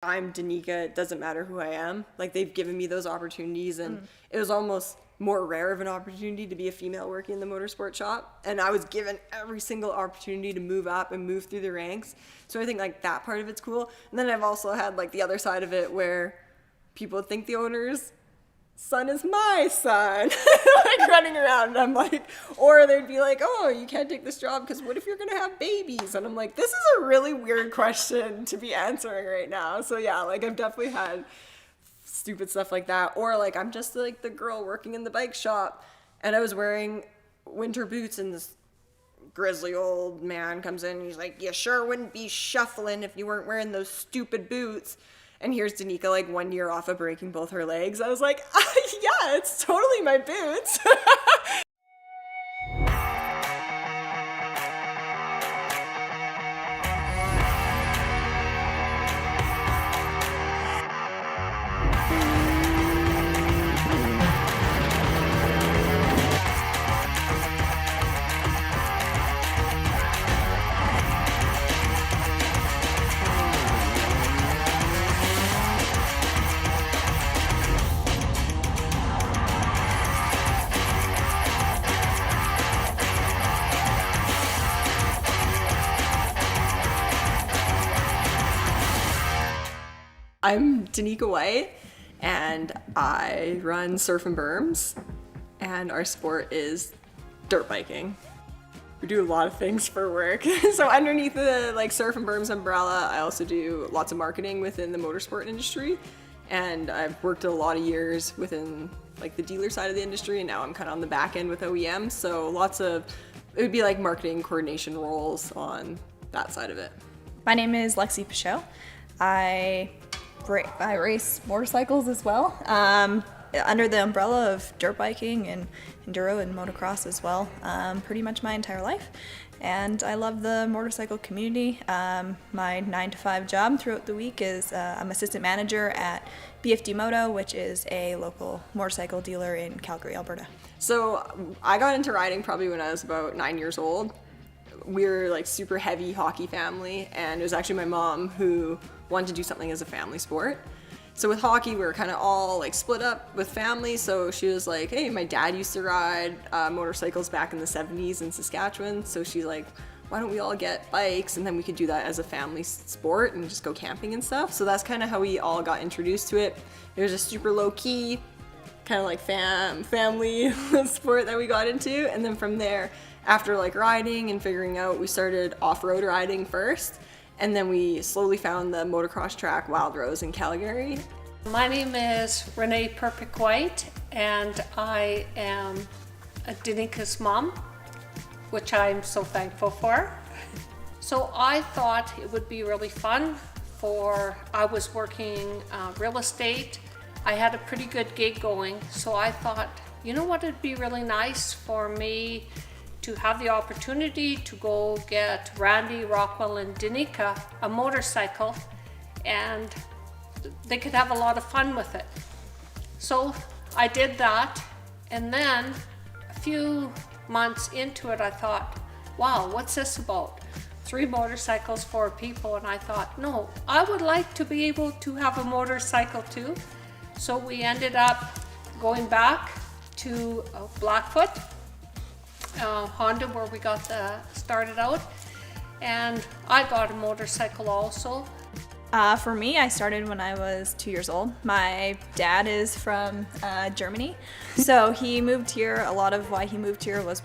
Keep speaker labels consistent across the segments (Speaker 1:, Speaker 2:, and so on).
Speaker 1: I'm Danika, it doesn't matter who I am. Like, they've given me those opportunities, and it was almost more rare of an opportunity to be a female working in the motorsport shop, and I was given every single opportunity to move up and move through the ranks. So I think like that part of it's cool. And then I've also had like the other side of it where people think the owner's son is my son, like running around, and I'm like, or they'd be like, oh, you can't take this job because what if you're gonna have babies? And I'm like, this is a really weird question to be answering right now. So yeah, like I've definitely had stupid stuff like that. Or like I'm just like the girl working in the bike shop and I was wearing winter boots and this grizzly old man comes in and he's like, you sure wouldn't be shuffling if you weren't wearing those stupid boots. And here's Danika like 1 year off of breaking both her legs. I was like, yeah, it's totally my boots. I'm Danika White, and I run Surf and Berms, and our sport is dirt biking. We do a lot of things for work. So underneath the like Surf and Berms umbrella, I also do lots of marketing within the motorsport industry, and I've worked a lot of years within like the dealer side of the industry, and now I'm kind of on the back end with OEM. So it would be like marketing coordination roles on that side of it.
Speaker 2: My name is Lexi Pechout. I race motorcycles as well, under the umbrella of dirt biking and enduro and motocross as well, pretty much my entire life. And I love the motorcycle community. My 9-to-5 job throughout the week is I'm assistant manager at BFD Moto, which is a local motorcycle dealer in Calgary, Alberta.
Speaker 1: So I got into riding probably when I was about 9 years old. We were like super heavy hockey family, and it was actually my mom who wanted to do something as a family sport. So with hockey, we were kind of all like split up with family. So she was like, hey, my dad used to ride motorcycles back in the 70s in Saskatchewan. So she's like, why don't we all get bikes, and then we could do that as a family sport and just go camping and stuff. So that's kind of how we all got introduced to it. It was a super low key, kind of like family sport that we got into. And then from there, after like riding and figuring out, we started off-road riding first, and then we slowly found the motocross track Wild Rose in Calgary.
Speaker 3: My name is Renee Perfect White, and I am Danika's mom, which I'm so thankful for. So I thought it would be really fun I was working real estate. I had a pretty good gig going, so I thought, you know what, it'd be really nice for me to have the opportunity to go get Randy, Rockwell, and Danika a motorcycle, and they could have a lot of fun with it. So I did that, and then a few months into it, I thought, wow, what's this about? 3 motorcycles, 4 people, and I thought, no, I would like to be able to have a motorcycle too. So we ended up going back to Blackfoot, Honda, where we got started out, and I got a motorcycle also.
Speaker 2: For me, I started when I was 2 years old. My dad is from Germany, so he moved here. A lot of why he moved here was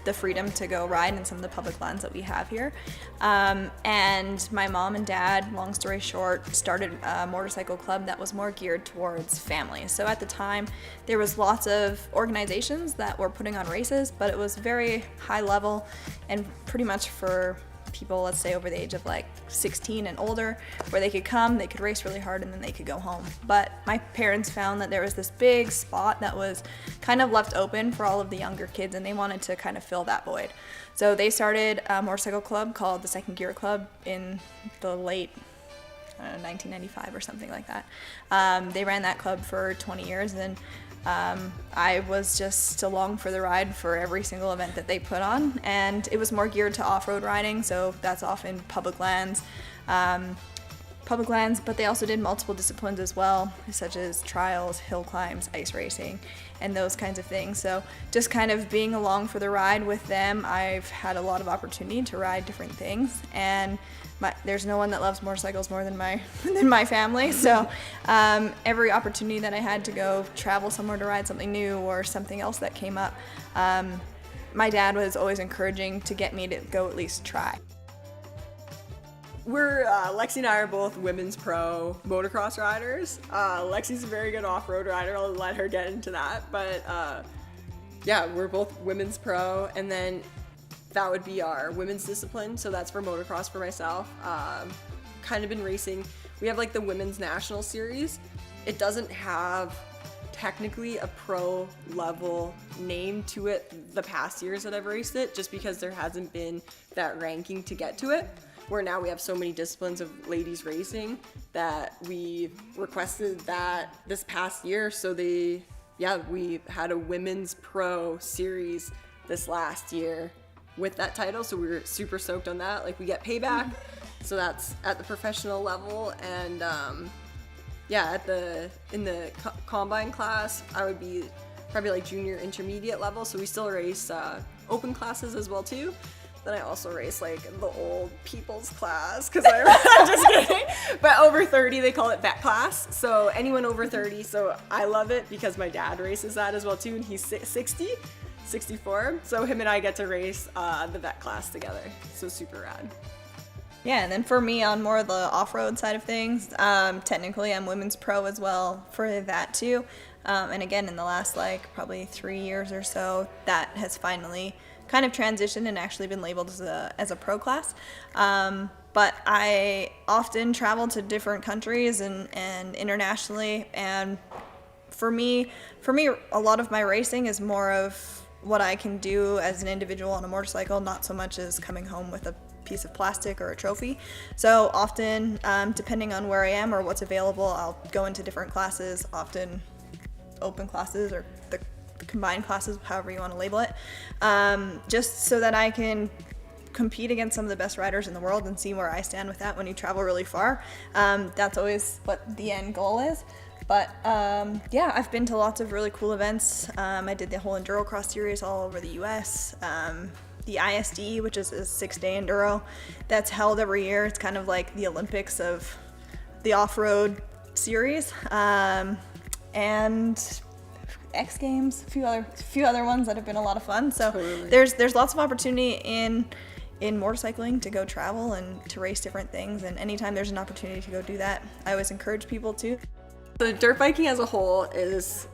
Speaker 2: the freedom to go ride in some of the public lands that we have here. And my mom and dad, long story short, started a motorcycle club that was more geared towards families. So at the time, there was lots of organizations that were putting on races, but it was very high level and pretty much for people, let's say over the age of like 16 and older, where they could come, they could race really hard, and then they could go home. But my parents found that there was this big spot that was kind of left open for all of the younger kids, and they wanted to kind of fill that void. So they started a motorcycle club called the Second Gear Club in the late 1995 or something like that. They ran that club for 20 years, and I was just along for the ride for every single event that they put on, and it was more geared to off-road riding, so that's often public lands. public lands, but they also did multiple disciplines as well, such as trials, hill climbs, ice racing, and those kinds of things. So just kind of being along for the ride with them, I've had a lot of opportunity to ride different things, and there's no one that loves motorcycles more than my family. So every opportunity that I had to go travel somewhere to ride something new or something else that came up, my dad was always encouraging to get me to go at least try.
Speaker 1: Lexi and I are both women's pro motocross riders. Lexi's a very good off-road rider. I'll let her get into that. But yeah, we're both women's pro, and then that would be our women's discipline. So that's for motocross for myself. Kind of been racing. We have like the women's national series. It doesn't have technically a pro level name to it the past years that I've raced it, just because there hasn't been that ranking to get to it. Where now we have so many disciplines of ladies racing that we requested that this past year. So we had a women's pro series this last year with that title. So we were super stoked on that. Like, we get payback. So that's at the professional level. And in the combine class, I would be probably like junior intermediate level. So we still race open classes as well too. Then I also race like the old people's class, because I'm just kidding. But over 30, they call it vet class. So anyone over 30. So I love it because my dad races that as well too, and he's 64. So him and I get to race the vet class together. So super rad.
Speaker 2: Yeah, and then for me, on more of the off-road side of things, technically I'm women's pro as well for that too. And again, in the last probably 3 years or so, that has finally kind of transitioned and actually been labeled as a pro class. But I often travel to different countries and internationally, and for me, a lot of my racing is more of what I can do as an individual on a motorcycle, not so much as coming home with a piece of plastic or a trophy. So often, depending on where I am or what's available, I'll go into different classes, often open classes or the combined classes, however you want to label it, just so that I can compete against some of the best riders in the world and see where I stand with that when you travel really far. That's always what the end goal is. But I've been to lots of really cool events. I did the whole enduro cross series all over the US. The ISD, which is a 6-day enduro that's held every year. It's kind of like the Olympics of the off-road series. And X Games, a few other ones that have been a lot of fun. So totally. There's lots of opportunity in motorcycling to go travel and to race different things. And anytime there's an opportunity to go do that, I always encourage people to.
Speaker 1: The dirt biking as a whole is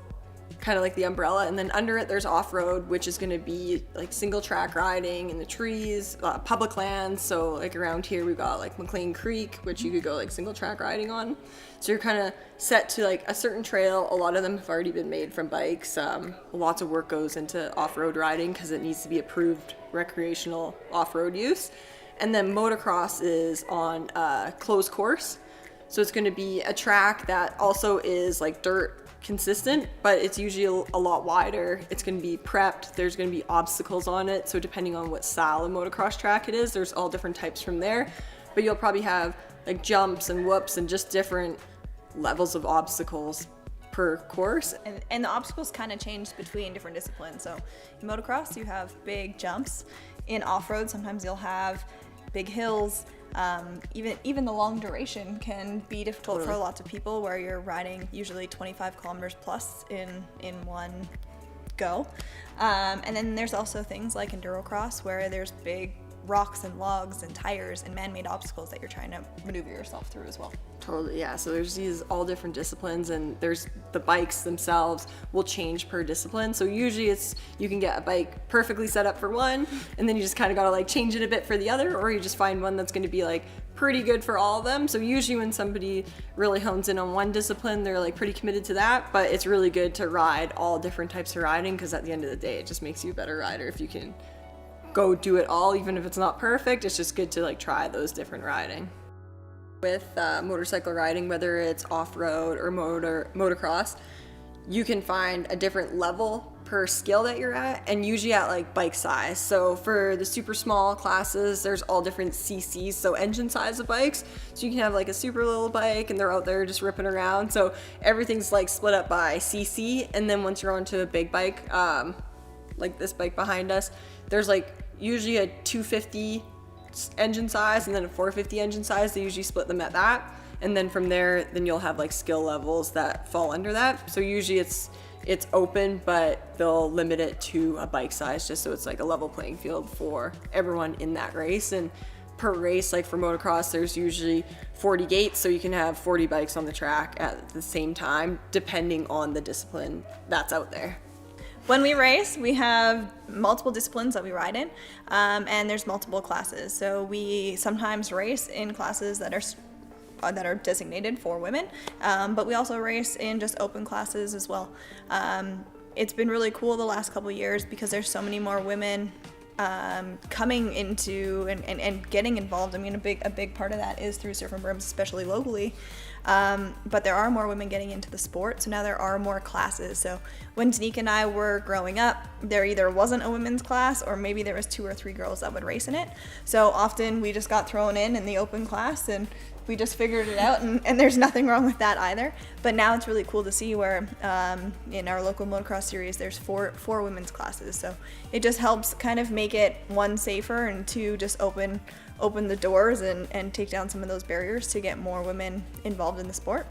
Speaker 1: kind of like the umbrella, and then under it there's off-road, which is going to be like single track riding in the trees, public lands. So like around here we've got like McLean Creek, which you could go like single track riding on. So you're kind of set to like a certain trail. A lot of them have already been made from bikes. Lots of work goes into off-road riding because it needs to be approved recreational off-road use. And then motocross is on a closed course. So it's going to be a track that also is like dirt consistent, but it's usually a lot wider. It's going to be prepped. There's going to be obstacles on it. So depending on what style of motocross track it is, there's all different types from there. But you'll probably have like jumps and whoops and just different levels of obstacles per course.
Speaker 2: And the obstacles kind of change between different disciplines. So in motocross, you have big jumps. In off-road, sometimes you'll have big hills. Even the long duration can be difficult for lots of people, where you're riding usually 25 kilometers plus in one go. And then there's also things like enduro cross, where there's big rocks and logs and tires and man-made obstacles that you're trying to maneuver yourself through as well.
Speaker 1: Totally, yeah. So there's these all different disciplines, and there's the bikes themselves will change per discipline. So usually you can get a bike perfectly set up for one, and then you just kind of gotta like change it a bit for the other, or you just find one that's going to be like pretty good for all of them. So usually when somebody really hones in on one discipline, they're like pretty committed to that. But it's really good to ride all different types of riding, because at the end of the day, it just makes you a better rider if you can go do it all. Even if it's not perfect, it's just good to like try those different riding. With motorcycle riding, whether it's off-road or motocross, you can find a different level per skill that you're at, and usually at like bike size. So for the super small classes, there's all different CCs, so engine size of bikes. So you can have like a super little bike and they're out there just ripping around. So everything's like split up by CC. And then once you're onto a big bike, like this bike behind us, there's like usually a 250 engine size and then a 450 engine size. They usually split them at that. And then from there, then you'll have like skill levels that fall under that. So usually it's open, but they'll limit it to a bike size just so it's like a level playing field for everyone in that race. And per race, like for motocross, there's usually 40 gates, so you can have 40 bikes on the track at the same time, depending on the discipline that's out there.
Speaker 2: When we race, we have multiple disciplines that we ride in, and there's multiple classes. So we sometimes race in classes that are designated for women, but we also race in just open classes as well. It's been really cool the last couple years because there's so many more women coming into and getting involved. I mean, a big part of that is through Surf and Berms, especially locally. But there are more women getting into the sport, so now there are more classes. So when Danika and I were growing up, there either wasn't a women's class or maybe there was 2 or 3 girls that would race in it. So often we just got thrown in the open class and we just figured it out, and there's nothing wrong with that either. But now it's really cool to see where in our local motocross series there's four women's classes. So it just helps kind of make it, 1, safer, and 2, just open the doors and take down some of those barriers to get more women involved in the sport.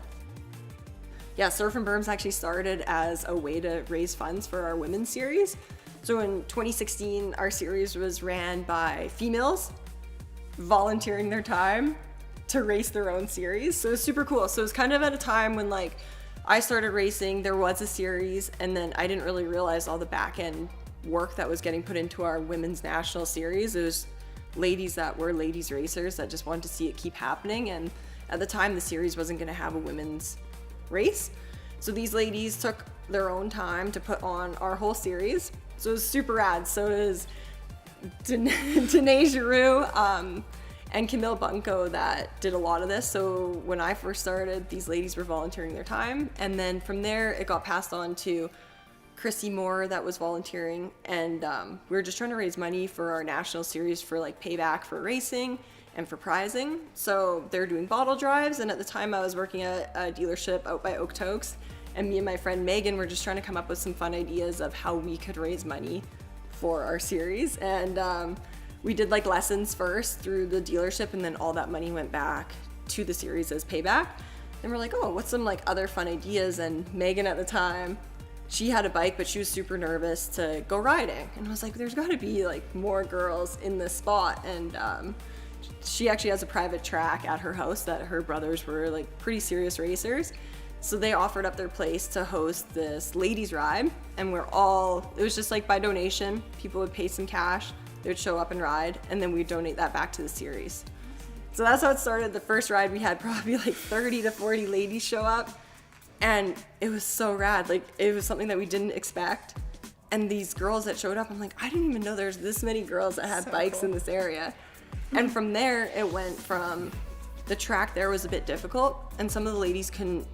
Speaker 1: Yeah, Surf and Berms actually started as a way to raise funds for our women's series. So in 2016, our series was ran by females volunteering their time to race their own series. So it was super cool. So it was kind of at a time when like I started racing, there was a series, and then I didn't really realize all the back end work that was getting put into our women's national series. It was ladies that were ladies racers that just wanted to see it keep happening, and at the time the series wasn't going to have a women's race. So these ladies took their own time to put on our whole series. So it was super rad. So it was Danae Giroux, and Camille Bunko that did a lot of this. So when I first started, these ladies were volunteering their time, and then from there it got passed on to Chrissy Moore that was volunteering, and we were just trying to raise money for our national series for like payback for racing and for prizing. So they're doing bottle drives, and at the time I was working at a dealership out by Okotoks, and me and my friend Megan were just trying to come up with some fun ideas of how we could raise money for our series. And we did like lessons first through the dealership, and then all that money went back to the series as payback. And we're like, oh, what's some like other fun ideas? And Megan at the time, she had a bike, but she was super nervous to go riding. And I was like, there's gotta be like more girls in this spot. And she actually has a private track at her house that her brothers were like pretty serious racers. So they offered up their place to host this ladies ride, and it was just like by donation. People would pay some cash, they would show up and ride, and then we'd donate that back to the series. So that's how it started. The first ride we had probably like 30 to 40 ladies show up, and it was so rad. Like it was something that we didn't expect. And these girls that showed up, I'm like, I didn't even know there's this many girls that had bikes in this area. And from there, it went from the track there was a bit difficult, and some of the ladies couldn't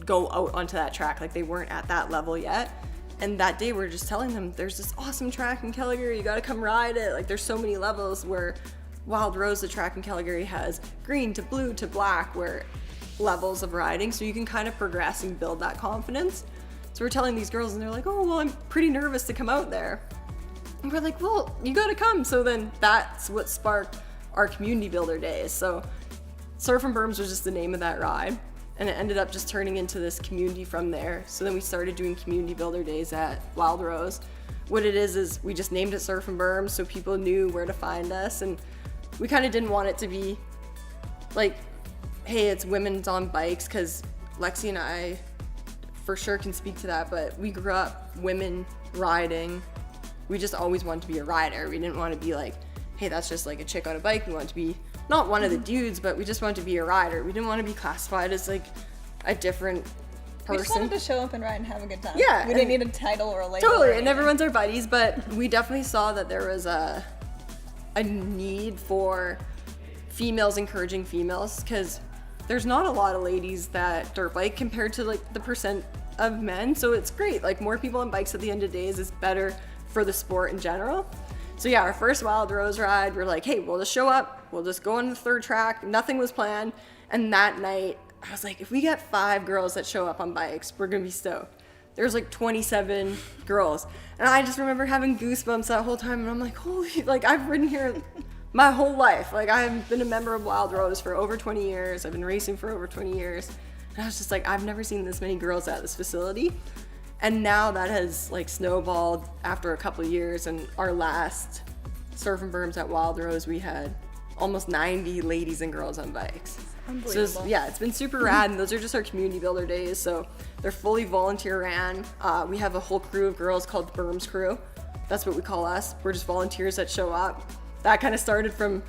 Speaker 1: go out onto that track, like they weren't at that level yet. And that day we were just telling them, there's this awesome track in Calgary, you gotta come ride it. Like there's so many levels, where Wild Rose, the track in Calgary, has green to blue to black, where levels of riding, so you can kind of progress and build that confidence. So we're telling these girls, and they're like, oh, well, I'm pretty nervous to come out there. And we're like, well, you gotta come. So then that's what sparked our community builder days. So Surf and Berms was just the name of that ride, and it ended up just turning into this community from there. So then we started doing community builder days at Wild Rose. What it is we just named it Surf and Berms so people knew where to find us, and we kind of didn't want it to be like, hey, it's women's on bikes, because Lexi and I for sure can speak to that, but we grew up women riding. We just always wanted to be a rider. We didn't want to be like, hey, that's just like a chick on a bike. We wanted to be not one of the dudes, but we just wanted to be a rider. We didn't want to be classified as like a different person.
Speaker 2: We just wanted to show up and ride and have a good time.
Speaker 1: Yeah.
Speaker 2: We didn't need a title or a label.
Speaker 1: Totally, and everyone's our buddies, but we definitely saw that there was a need for females encouraging females, because there's not a lot of ladies that dirt bike compared to like the percent of men, so it's great. Like, more people on bikes at the end of the days is better for the sport in general. So yeah, our first Wild Rose ride, we're like, hey, we'll just show up, we'll just go on the third track, nothing was planned. And that night, I was like, if we get 5 girls that show up on bikes, we're gonna be stoked. There's like 27 girls. And I just remember having goosebumps that whole time, and I'm like, holy, like, I've ridden here my whole life. Like, I've been a member of Wild Rose for over 20 years, I've been racing for over 20 years. And I was just like, I've never seen this many girls at this facility. And now that has like snowballed after a couple of years, and our last Surf and Berms at Wild Rose, we had almost 90 ladies and girls on bikes.
Speaker 2: Unbelievable.
Speaker 1: So it's been super rad, and those are just our community builder days. So they're fully volunteer ran. We have a whole crew of girls called the Berms crew. That's what we call us. We're just volunteers that show up. That kind of started from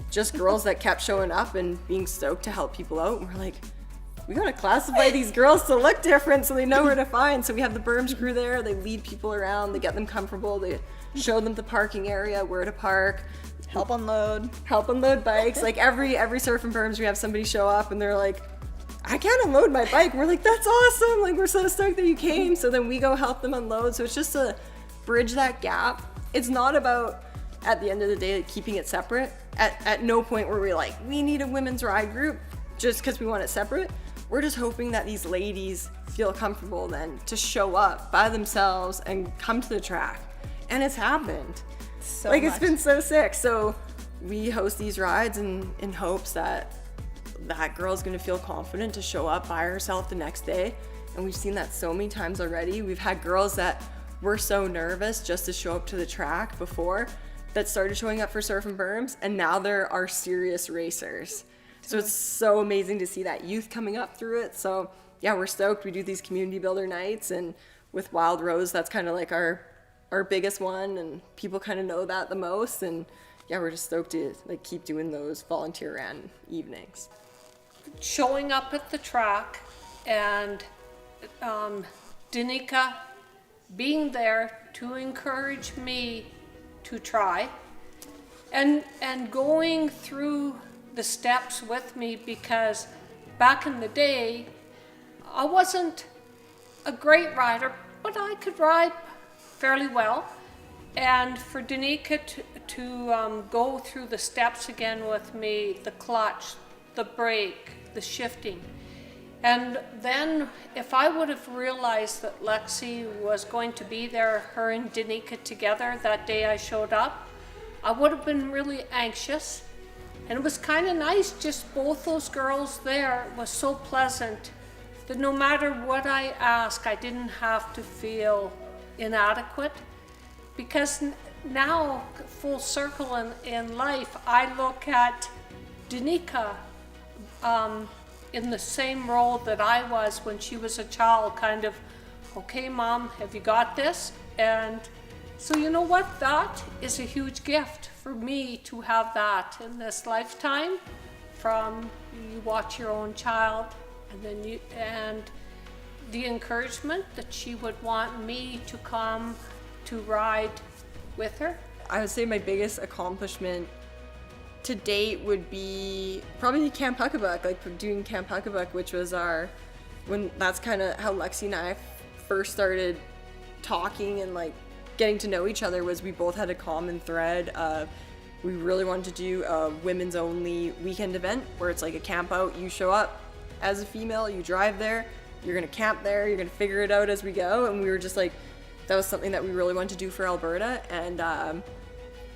Speaker 1: just girls that kept showing up and being stoked to help people out. And we're like, we gotta classify these girls to look different so they know where to find. So we have the Berms crew there. They lead people around. They get them comfortable. They show them the parking area, where to park.
Speaker 2: Help unload
Speaker 1: bikes. Like every Surf and Berms, we have somebody show up and they're like, I can't unload my bike. We're like, that's awesome. Like, we're so stoked that you came. So then we go help them unload. So it's just to bridge that gap. It's not about, at the end of the day, like, keeping it separate. At no point were we like, we need a women's ride group just because we want it separate. We're just hoping that these ladies feel comfortable then to show up by themselves and come to the track. And it's happened.
Speaker 2: so
Speaker 1: Like,
Speaker 2: much.
Speaker 1: it's been so sick. So we host these rides in hopes that that girl's gonna feel confident to show up by herself the next day. And we've seen that so many times already. We've had girls that were so nervous just to show up to the track before that started showing up for Surf and Berms, and now they're our serious racers. So it's so amazing to see that youth coming up through it. So yeah, we're stoked. We do these community builder nights, and with Wild Rose, that's kind of like our biggest one, and people kind of know that the most. And yeah, we're just stoked to like keep doing those volunteer ran evenings.
Speaker 3: Showing up at the track and Danika being there to encourage me to try, and going through the steps with me, because back in the day I wasn't a great rider, but I could ride fairly well. And for Danika to go through the steps again with me, the clutch, the brake, the shifting. And then if I would have realized that Lexi was going to be there, her and Danika together, that day I showed up, I would have been really anxious. And it was kind of nice, just both those girls there. It was so pleasant that no matter what I asked, I didn't have to feel inadequate. Because now, full circle in life, I look at Danika in the same role that I was when she was a child, kind of, okay, Mom, have you got this? And so you know what? That is a huge gift for me to have that in this lifetime. From you watch your own child, and then and the encouragement that she would want me to come to ride with her.
Speaker 1: I would say my biggest accomplishment to date would be probably Camp Huckabuck, like doing Camp Huckabuck, which was that's kind of how Lexi and I first started talking and like getting to know each other. Was we both had a common thread of we really wanted to do a women's only weekend event where it's like a camp out. You show up as a female, you drive there, you're gonna camp there, you're gonna figure it out as we go. And we were just like, that was something that we really wanted to do for Alberta. And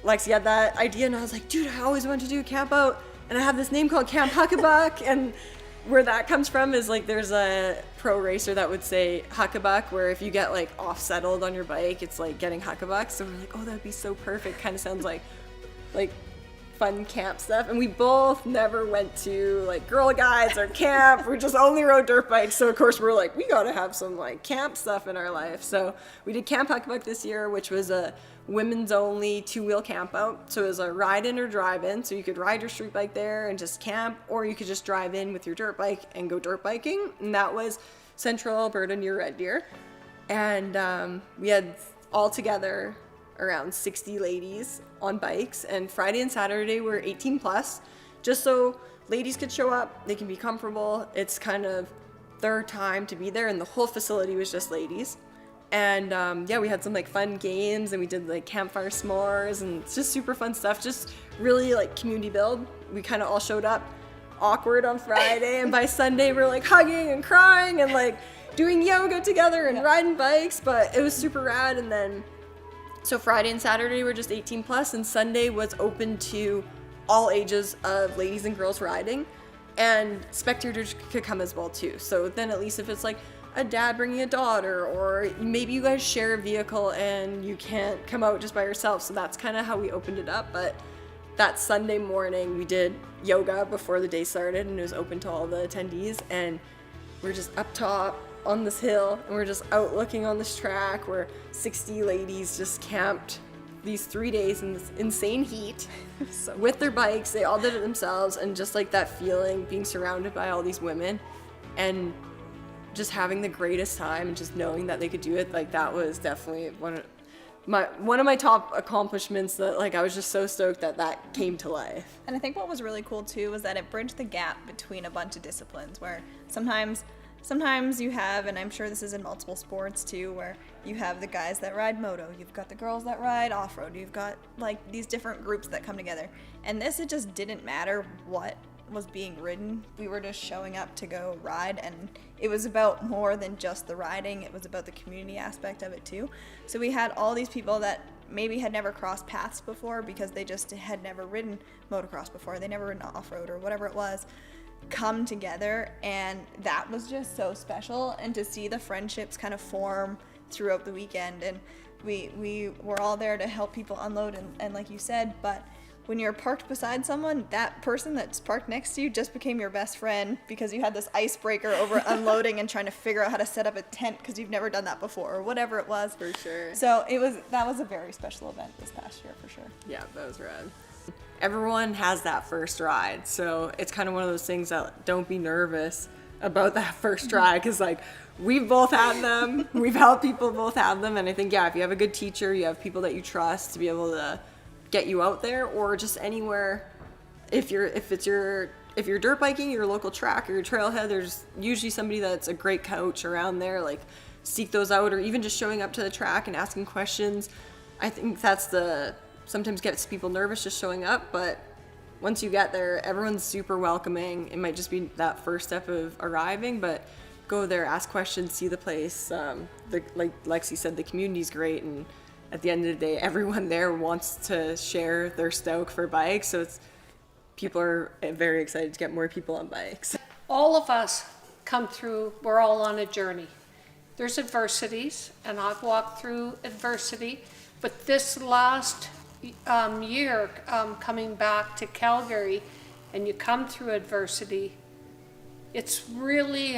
Speaker 1: Lexi had that idea, and I was like, dude, I always wanted to do a camp out, and I have this name called Camp Huckabuck. And where that comes from is like there's a pro racer that would say Huckabuck, where if you get like off settled on your bike, it's like getting Huckabuck. So we're like, oh, that'd be so perfect. Kind of sounds like fun camp stuff. And we both never went to like Girl Guides or camp. We just only rode dirt bikes. So of course we're like, we gotta have some like camp stuff in our life. So we did Camp Huckabuck this year, which was a women's only 2-wheel camp out. So it was a ride in or drive in. So you could ride your street bike there and just camp, or you could just drive in with your dirt bike and go dirt biking. And that was Central Alberta near Red Deer. And we had all together around 60 ladies on bikes, and Friday and Saturday were 18 plus, just so ladies could show up, they can be comfortable. It's kind of their time to be there, and the whole facility was just ladies. And yeah, we had some like fun games, and we did like campfire s'mores, and it's just super fun stuff. Just really like community build. We kind of all showed up awkward on Friday, and by Sunday we're like hugging and crying and like doing yoga together and riding bikes. But it was super rad. And then so Friday and Saturday were just 18 plus, and Sunday was open to all ages of ladies and girls riding, and spectators could come as well too. So then at least if it's like a dad bringing a daughter, or maybe you guys share a vehicle and you can't come out just by yourself. So that's kind of how we opened it up. But that Sunday morning we did yoga before the day started, and it was open to all the attendees, and we're just up top on this hill, and we're just out looking on this track where 60 ladies just camped these 3 days in this insane heat with their bikes. They all did it themselves, and just like that feeling being surrounded by all these women and just having the greatest time, and just knowing that they could do it, like that was definitely one of my top accomplishments. That like I was just so stoked that came to life.
Speaker 2: And I think what was really cool too was that it bridged the gap between a bunch of disciplines, where sometimes you have, and I'm sure this is in multiple sports too, where you have the guys that ride moto, you've got the girls that ride off-road, you've got like these different groups that come together. And this, it just didn't matter what was being ridden. We were just showing up to go ride, and it was about more than just the riding. It was about the community aspect of it too. So we had all these people that maybe had never crossed paths before because they just had never ridden motocross before, they never ridden off-road or whatever it was, come together, and that was just so special. And to see the friendships kind of form throughout the weekend, and we were all there to help people unload, and like you said, but when you're parked beside someone, that person that's parked next to you just became your best friend because you had this icebreaker over unloading and trying to figure out how to set up a tent because you've never done that before, or whatever it was.
Speaker 1: For sure.
Speaker 2: So that was a very special event this past year, for sure.
Speaker 1: Yeah, that was rad. Everyone has that first ride, so it's kind of one of those things that don't be nervous about that first ride, because like we've both had them, we've helped people both have them, and I think if you have a good teacher, you have people that you trust to be able to get you out there, or just anywhere. If you're dirt biking, your local track or your trailhead, there's usually somebody that's a great coach around there. Like seek those out, or even just showing up to the track and asking questions. I think that's sometimes gets people nervous just showing up, but once you get there, everyone's super welcoming. It might just be that first step of arriving, but go there, ask questions, see the place. Like Lexi said, the community's great, and at the end of the day, everyone there wants to share their stoke for bikes. So people are very excited to get more people on bikes.
Speaker 3: All of us come through, we're all on a journey. There's adversities, and I've walked through adversity, but this last year, coming back to Calgary, and you come through adversity, it's really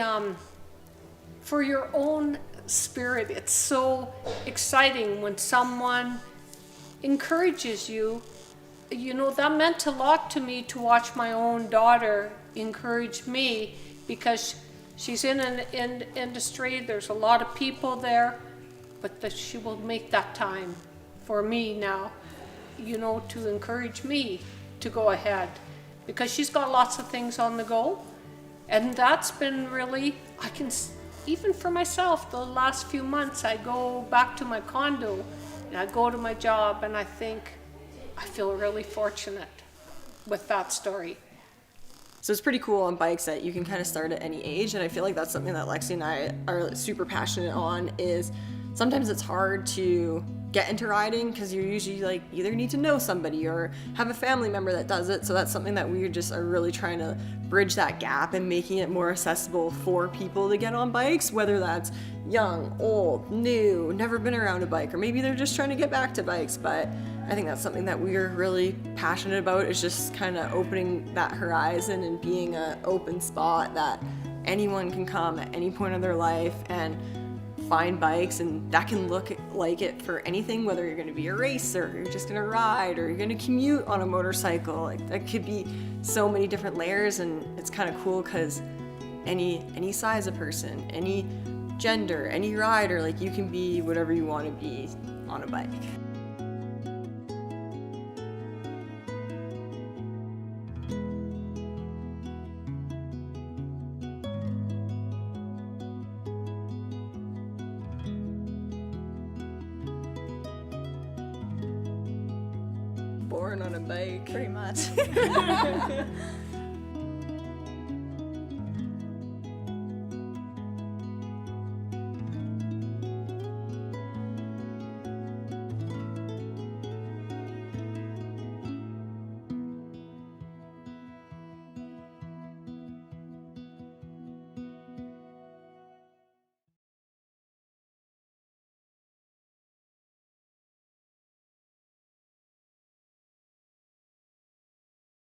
Speaker 3: for your own spirit. It's so exciting when someone encourages you. You know, that meant a lot to me to watch my own daughter encourage me, because she's in an industry, there's a lot of people there, but that she will make that time for me now, you know, to encourage me to go ahead, because she's got lots of things on the go. And that's been really, even for myself, the last few months, I go back to my condo and I go to my job, and I think I feel really fortunate with that story.
Speaker 1: So it's pretty cool on bikes that you can kind of start at any age, and I feel like that's something that Lexi and I are super passionate on. Is sometimes it's hard to get into riding because you usually like either need to know somebody or have a family member that does it. So that's something that we just are really trying to bridge that gap and making it more accessible for people to get on bikes, whether that's young, old, new, never been around a bike, or maybe they're just trying to get back to bikes. But I think that's something that we're really passionate about, is just kind of opening that horizon and being an open spot that anyone can come at any point of their life and find bikes, and that can look like it for anything, whether you're going to be a racer, or you're just going to ride, or you're going to commute on a motorcycle. Like that could be so many different layers, and it's kind of cool because any size of person, any gender, any rider, like you can be whatever you want to be on a bike. born on a bike.
Speaker 2: Pretty much.